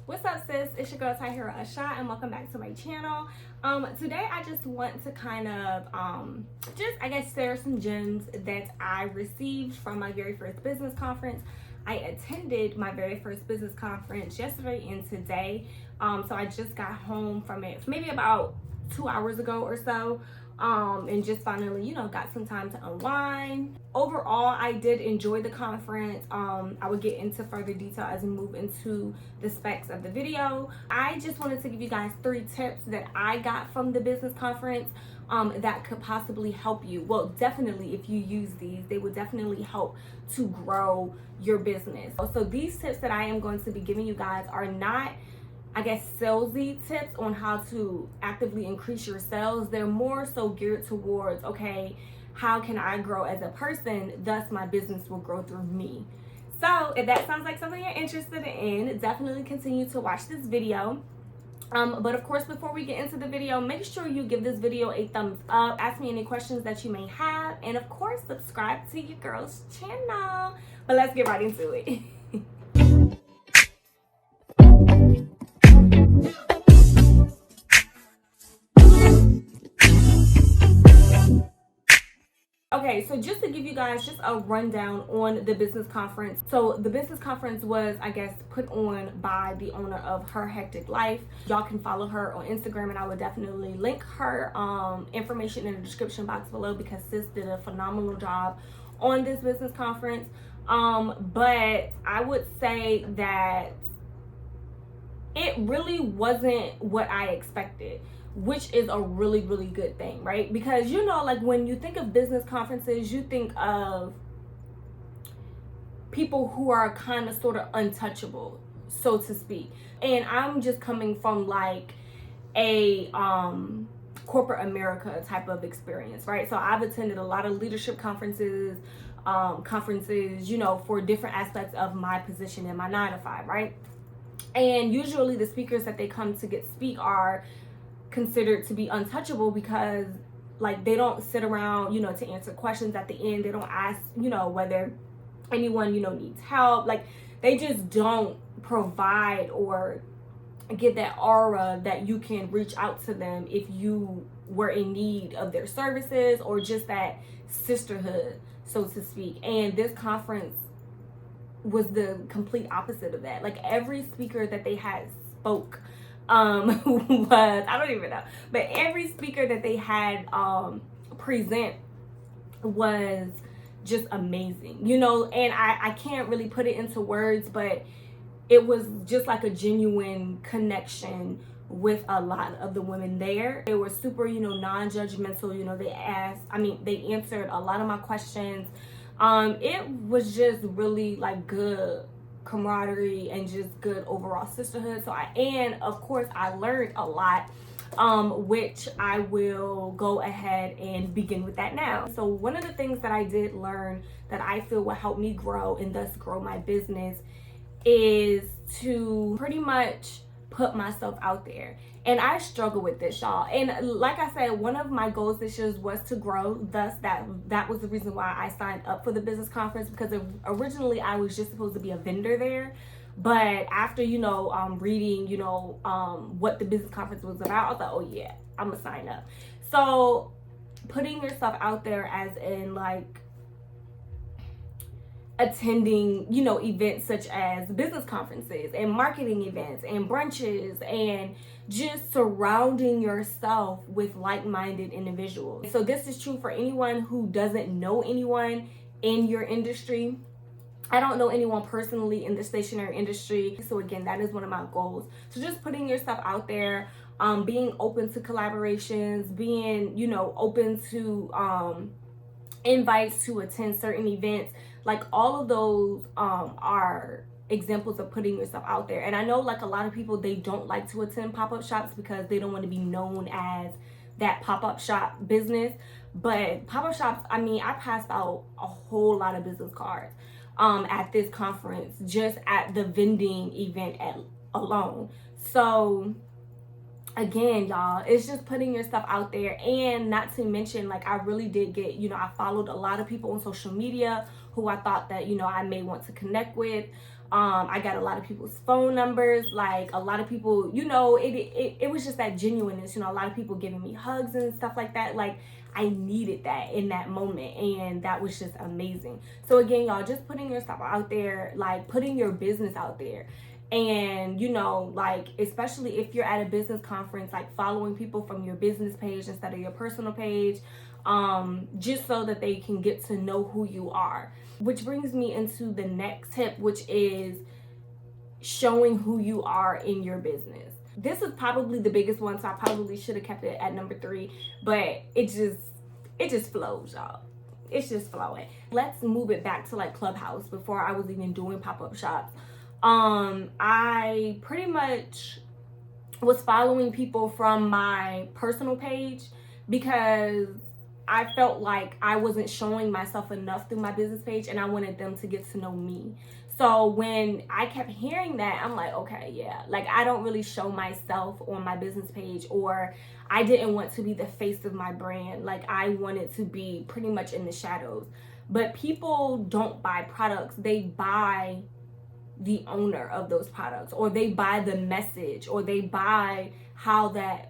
What's up, sis? It's your girl Tahirah, Ahshah, and welcome back to my channel. Today I just want to kind of I guess share some gems that I received from my very first business conference. I attended my very first business conference yesterday and today. So I just got home from it maybe about 2 hours ago or so. And just finally, got some time to unwind. Overall, I did enjoy the conference. I will get into further detail as we move into the specs of the video. I just wanted to give you guys 3 tips that I got from the business conference that could possibly help you. Well, definitely if you use these, they would definitely help to grow your business. So these tips that I am going to be giving you guys are not, I guess, salesy tips on how to actively increase your sales. They're more so geared towards, okay, how can I grow as a person? Thus, my business will grow through me. So if that sounds like something you're interested in, definitely continue to watch this video. But of course, before we get into the video, make sure you give this video a thumbs up. Ask me any questions that you may have. And of course, subscribe to your girl's channel. But let's get right into it. Okay, so just to give you guys just a rundown on the business conference. So the business conference was, I guess, put on by the owner of Her Hectic Life. Y'all can follow her on Instagram, and I will definitely link her information in the description box below because sis did a phenomenal job on this business conference. But I would say that it really wasn't what I expected, which is a really, really good thing, right? Because, like when you think of business conferences, you think of people who are kind of sort of untouchable, so to speak. And I'm just coming from like a corporate America type of experience, right? So I've attended a lot of leadership conferences, for different aspects of my position in my 9 to 5, right? And usually the speakers that they come to speak are considered to be untouchable because like they don't sit around, to answer questions at the end. They don't ask, whether anyone, needs help. Like they just don't provide or give that aura that you can reach out to them if you were in need of their services or just that sisterhood, so to speak. And this conference was the complete opposite of that. Like every speaker that they had spoke was, I don't even know, but every speaker that they had present was just amazing, and I can't really put it into words, but it was just like a genuine connection with a lot of the women there. They were super, non-judgmental. They answered a lot of my questions. It was just really like good camaraderie and just good overall sisterhood. And of course I learned a lot, which I will go ahead and begin with that now. So one of the things that I did learn that I feel will help me grow and thus grow my business is to pretty much put myself out there. And I struggle with this, y'all. And like I said, one of my goals this year was to grow. Thus, that was the reason why I signed up for the business conference, because originally I was just supposed to be a vendor there. But after, reading, what the business conference was about, I was like, oh yeah, I'm gonna sign up. So putting yourself out there as in like attending, events such as business conferences and marketing events and brunches and just surrounding yourself with like-minded individuals. So this is true for anyone who doesn't know anyone in your industry. I don't know anyone personally in the stationery industry. So again, that is one of my goals. So just putting yourself out there, being open to collaborations, being, open to invites to attend certain events. Like all of those are examples of putting yourself out there. And I know like a lot of people, they don't like to attend pop-up shops because they don't want to be known as that pop-up shop business. But pop-up shops, I passed out a whole lot of business cards at this conference, just at the vending event alone. So again, y'all, it's just putting yourself out there. And not to mention, like I really did get, I followed a lot of people on social media who I thought that, I may want to connect with. I got a lot of people's phone numbers. Like, a lot of people, you know, it was just that genuineness. You know, a lot of people giving me hugs and stuff like that. Like, I needed that in that moment, and that was just amazing. So again, y'all, just putting your stuff out there, like putting your business out there. And, you know, like, especially if you're at a business conference, like following people from your business page instead of your personal page, just so that they can get to know who you are. Which brings me into the next tip, which is showing who you are in your business. This is probably the biggest one, so I probably should have kept it at number 3, but it just flows, y'all. It's just flowing. Let's move it back to like Clubhouse. Before I was even doing pop-up shops, I pretty much was following people from my personal page because I felt like I wasn't showing myself enough through my business page, and I wanted them to get to know me. So when I kept hearing that, I'm like, okay, yeah, like I don't really show myself on my business page, or I didn't want to be the face of my brand. Like, I wanted to be pretty much in the shadows. But people don't buy products, they buy the owner of those products, or they buy the message, or they buy how that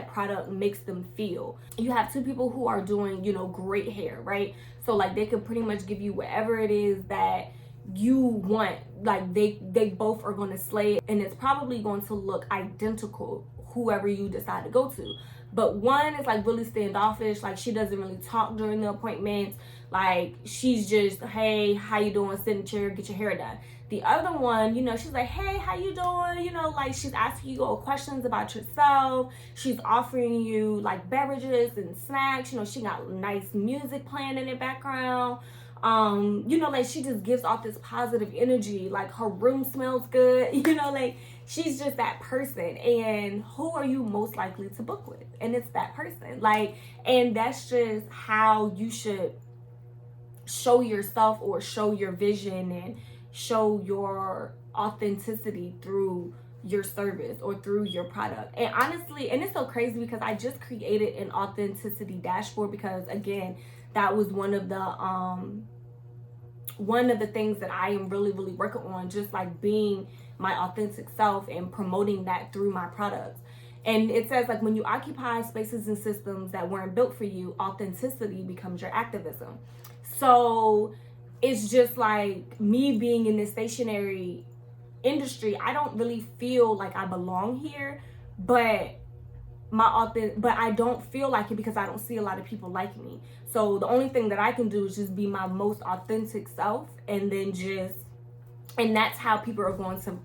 product makes them feel. You have 2 people who are doing, you know, great hair, right? So like, they could pretty much give you whatever it is that you want. Like, they both are going to slay it, and it's probably going to look identical whoever you decide to go to. But one is like really standoffish, like she doesn't really talk during the appointments. Like, she's just, hey, how you doing, sit in the chair, get your hair done. The other one, you know, she's like, hey, how you doing? You know, like, she's asking you all questions about yourself. She's offering you like beverages and snacks. You know, she got nice music playing in the background. You know, like, she just gives off this positive energy. Like, her room smells good. You know, like, she's just that person. And who are you most likely to book with? And it's that person. Like, and that's just how you should show yourself, or show your vision, and show your authenticity through your service or through your product. And honestly, and it's so crazy because I just created an authenticity dashboard, because again, that was one of the things that I am really working on, just like being my authentic self and promoting that through my products. And it says, like, when you occupy spaces and systems that weren't built for you, authenticity becomes your activism. So it's just like, me being in the stationery industry, I don't really feel like I belong here, but I don't feel like it because I don't see a lot of people like me. So the only thing that I can do is just be my most authentic self, and that's how people are going to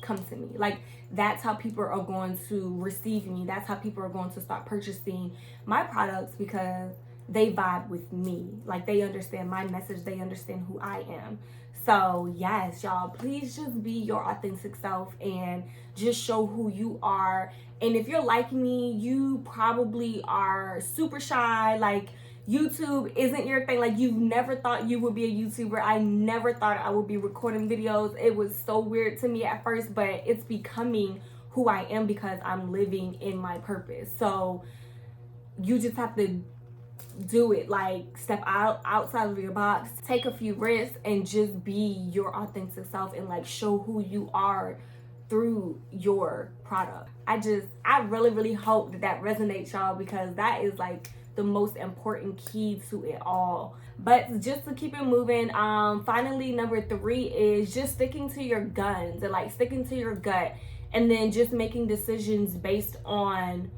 come to me. Like, that's how people are going to receive me. That's how people are going to start purchasing my products, because they vibe with me. Like, they understand my message, they understand who I am. So yes, y'all, please just be your authentic self and just show who you are. And if you're like me, you probably are super shy. Like, YouTube isn't your thing. Like, you've never thought you would be a YouTuber. I never thought I would be recording videos. It was so weird to me at first, but it's becoming who I am because I'm living in my purpose. So you just have to do it. Like, step outside of your box, take a few risks, and just be your authentic self, and like, show who you are through your product. I really hope that resonates, y'all, because that is like the most important key to it all. But just to keep it moving, finally, number 3 is just sticking to your guns, and like sticking to your gut, and then just making decisions based on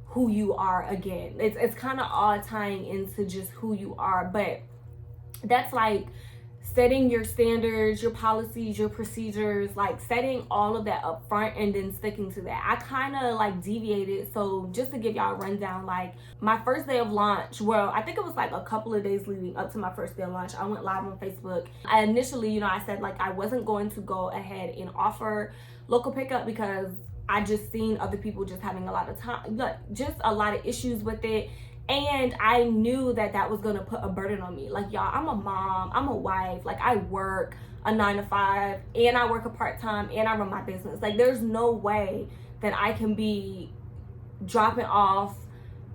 who you are. Again, it's kind of all tying into just who you are, but that's like setting your standards, your policies, your procedures, like setting all of that up front and then sticking to that. I kind of like deviated. So just to give y'all a rundown, like my first day of launch, well, I think it was like a couple of days leading up to my first day of launch, I went live on Facebook. I initially, I said like I wasn't going to go ahead and offer local pickup because I just seen other people just having a lot of time, just a lot of issues with it. And I knew that was going to put a burden on me. Like, y'all, I'm a mom, I'm a wife, like I work a 9-to-5 and I work a part-time and I run my business. Like, there's no way that I can be dropping off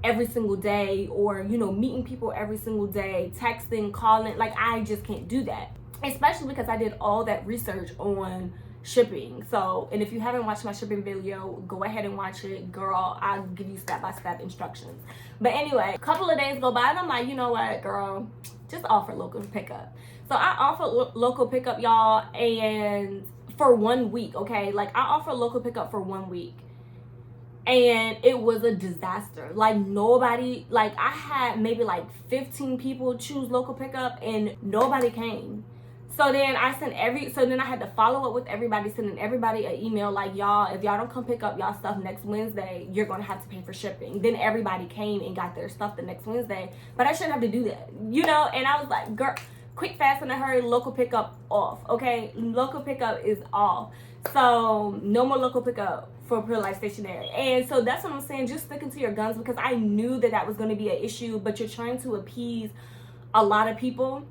every single day or, meeting people every single day, texting, calling. Like, I just can't do that. especially because I did all that research on shipping. So, and if you haven't watched my shipping video, go ahead and watch it, girl. I'll give you step-by-step instructions. But anyway, a couple of days go by and I'm like, you know what, girl, just offer local pickup. So I offer local pickup, y'all, and for 1 week, okay? Like, I offer local pickup for 1 week. And it was a disaster. Like, nobody, like, I had maybe like 15 people choose local pickup and nobody came. So then I had to follow up with everybody, sending everybody an email like, y'all, if y'all don't come pick up y'all stuff next Wednesday, you're going to have to pay for shipping. Then everybody came and got their stuff the next Wednesday, but I shouldn't have to do that, you know? And I was like, girl, quick, fast, in a hurry, local pickup off, okay? Local pickup is off. So no more local pickup for Pure Life Stationery. And so that's what I'm saying, just sticking to your guns, because I knew that was going to be an issue, but you're trying to appease a lot of people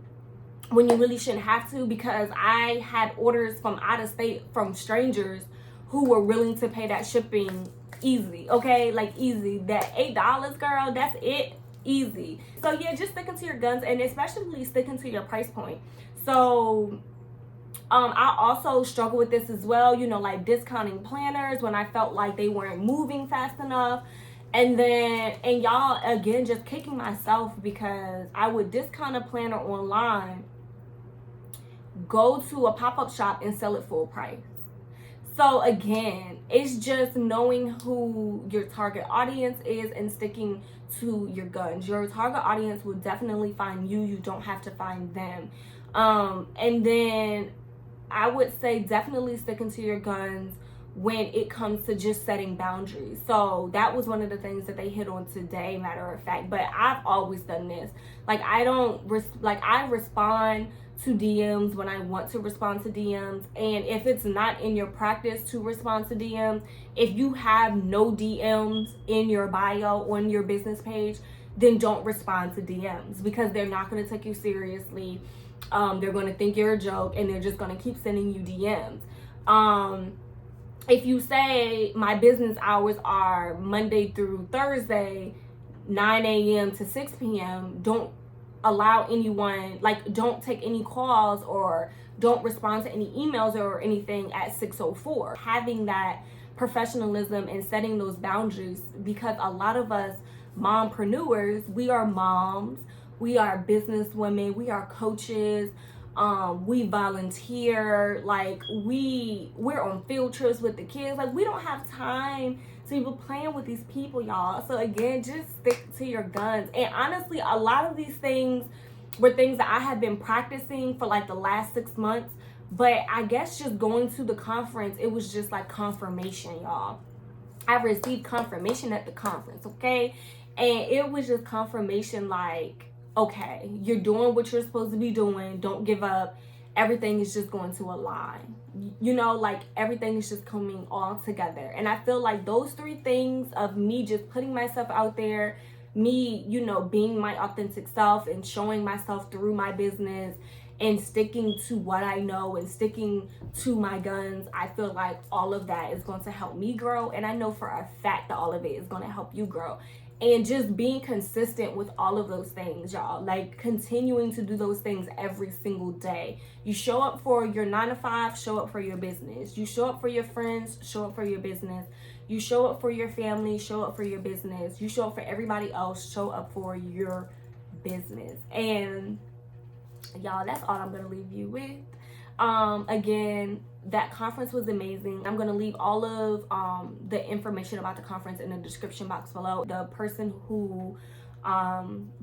when you really shouldn't have to, because I had orders from out of state from strangers who were willing to pay that shipping easy, okay? Like, easy. That $8, girl, that's it. Easy. So yeah, just sticking to your guns, and especially sticking to your price point. So I also struggle with this as well, you know, like discounting planners when I felt like they weren't moving fast enough. And y'all, again, just kicking myself because I would discount a planner online, go to a pop-up shop and sell it full price. So again, it's just knowing who your target audience is and sticking to your guns. Your target audience will definitely find you. You don't have to find them. And then I would say definitely sticking to your guns when it comes to just setting boundaries. So that was one of the things that they hit on today, matter of fact. But I've always done this. Like, I respond to DMs when I want to respond to DMs. And if it's not in your practice to respond to DMs, if you have no DMs in your bio on your business page, then don't respond to DMs, because they're not going to take you seriously. They're going to think you're a joke, and they're just going to keep sending you DMs. If you say my business hours are Monday through Thursday, 9 a.m. to 6 p.m., don't allow anyone, like, don't take any calls or don't respond to any emails or anything at 6:04. Having that professionalism and setting those boundaries, because a lot of us mompreneurs, we are moms, we are business women, we are coaches, we volunteer, like we're on field trips with the kids. Like, we don't have time to be playing with these people, y'all. So again, just stick to your guns. And honestly, a lot of these things were things that I have been practicing for like the last 6 months, but I guess just going to the conference, it was just like confirmation, y'all. I received confirmation at the conference, okay? And it was just confirmation, like, okay, you're doing what you're supposed to be doing. Don't give up. Everything is just going to align. You know, like, everything is just coming all together. And I feel like those 3 things of me just putting myself out there, me, you know, being my authentic self and showing myself through my business and sticking to what I know and sticking to my guns, I feel like all of that is going to help me grow. And I know for a fact that all of it is going to help you grow. And just being consistent with all of those things, y'all. Like, continuing to do those things every single day. You show up for your 9 to 5, show up for your business. You show up for your friends, show up for your business. You show up for your family, show up for your business. You show up for everybody else, show up for your business. And y'all, that's all I'm gonna leave you with. Again, that conference was amazing. I'm gonna leave all of the information about the conference in the description box below. The person who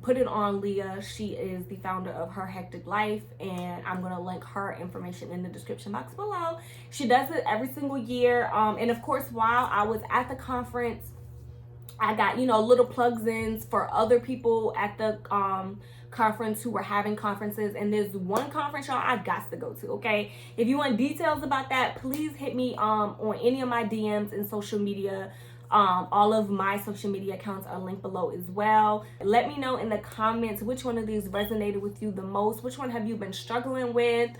put it on, Leah, she is the founder of Her Hectic Life, and I'm gonna link her information in the description box below. She does it every single year, and of course, while I was at the conference, I got, you know, little plugs in for other people at the conference who were having conferences. And there's one conference, y'all, I got to go to, okay? If you want details about that, please hit me on any of my DMs and social media. All of my social media accounts are linked below as well. Let me know in the comments which one of these resonated with you the most. Which one have you been struggling with?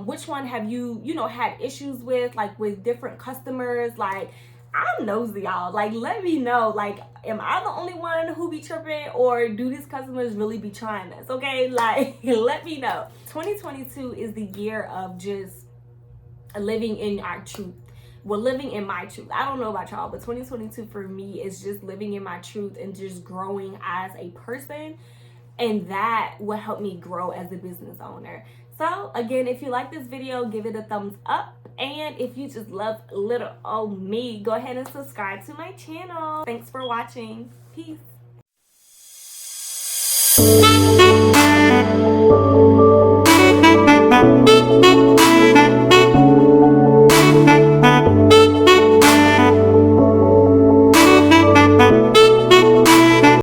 Which one have you, you know, had issues with, like with different customers? Like, I'm nosy, y'all. Like, let me know. Like, am I the only one who be tripping, or do these customers really be trying this? Okay, like, let me know. 2022 is the year of just living in our truth. Well, living in my truth. I don't know about y'all, but 2022 for me is just living in my truth and just growing as a person. And that will help me grow as a business owner. So again, if you like this video, give it a thumbs up. And if you just love little old me, go ahead and subscribe to my channel. Thanks for watching. Peace.